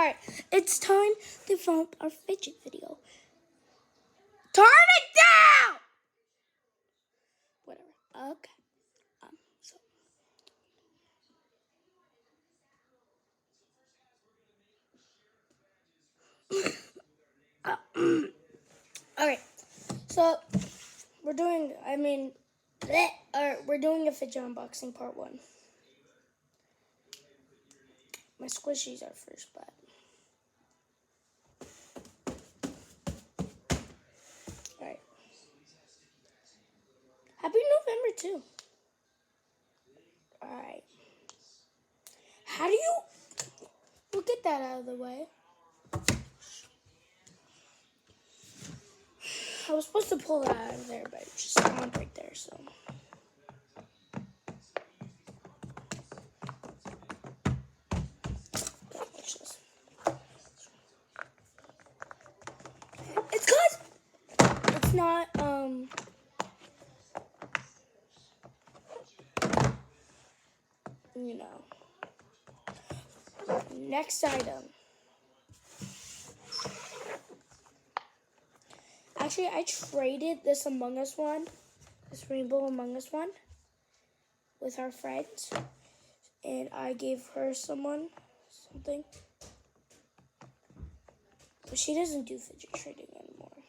Alright, it's time to film our fidget video. Turn it down! Whatever. Okay. Alright, so we're doing, we're doing a fidget unboxing part 1. My squishies are first, but alright. Happy November too. Alright. How do you, we'll get that out of the way. I was supposed to pull that out of there, but it just spawned right there, so. Watch this. It's 'cause it's not, you know. Next item. Actually, I traded this Among Us one, this Rainbow Among Us one, with our friends, and I gave her something, but she doesn't do fidget trading anymore,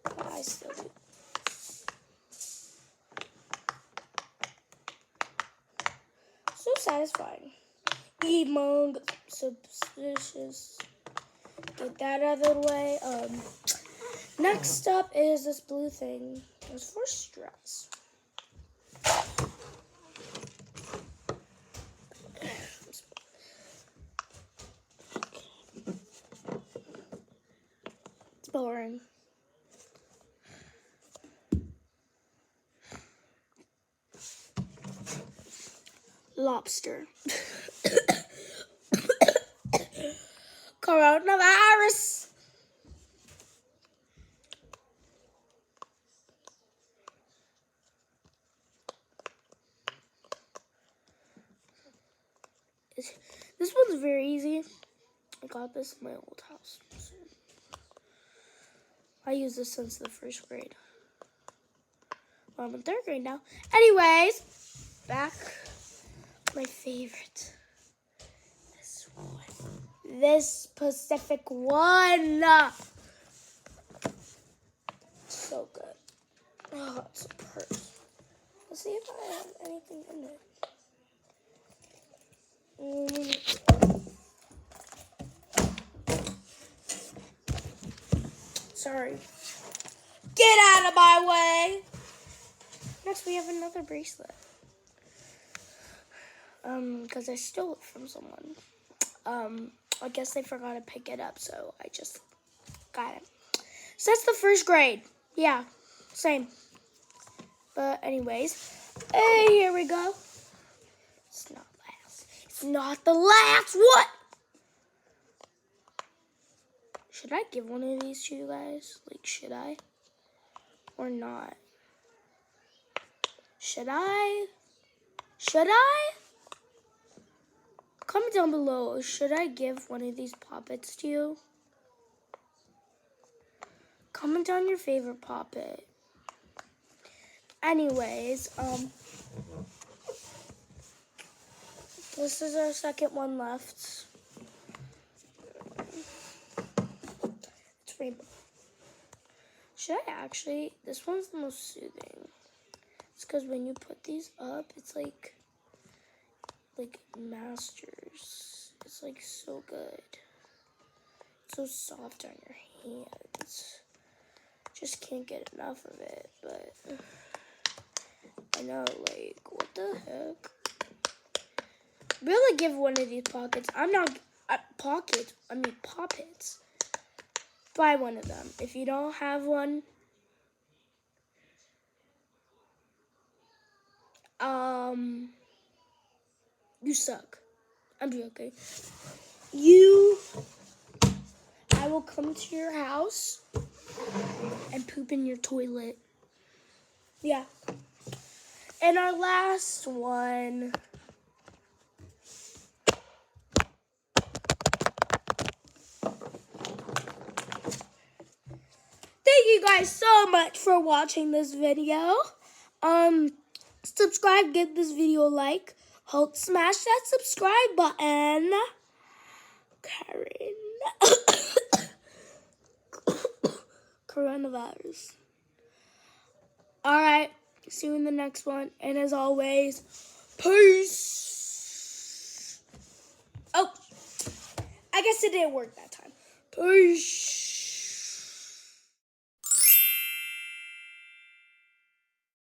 but I still do. So satisfying. Among suspicious. Get that out of the way. Next up is this blue thing. It's for stress. It's boring. Lobster. Coronavirus. This one's very easy. I got this in my old house. So I use this since the 1st grade. Well, I'm in 3rd grade now. Anyways, back my favorite. This one. This Pacific one. So good. Oh, it's a purse. Let's see if I have anything in it. Sorry. Get out of my way. Next, we have another bracelet. Because I stole it from someone. I guess they forgot to pick it up, so I just got it. So that's the 1st grade. Yeah, same. But anyways, hey, here we go. It's not last. It's not the last. What? Should I give one of these to you guys? Like, should I? Or not? Should I? Should I? Comment down below. Should I give one of these poppets to you? Comment down your favorite poppet. Anyways, this is our 2nd one left. It's rainbow. Should I actually? This one's the most soothing. It's because when you put these up, it's like Masters. It's like so good. It's so soft on your hands. Just can't get enough of it, but I know, like, what the heck? Really give one of these pockets. I'm not pockets. I mean poppets. Buy one of them. If you don't have one, you suck. I'm joking. I will come to your house and poop in your toilet. Yeah. And our last one thank you guys so much for watching this video. Subscribe, give this video a like. Smash that subscribe button. Karen. Coronavirus. Alright, see you in the next one. And as always, peace. Oh, I guess it didn't work that time. Peace.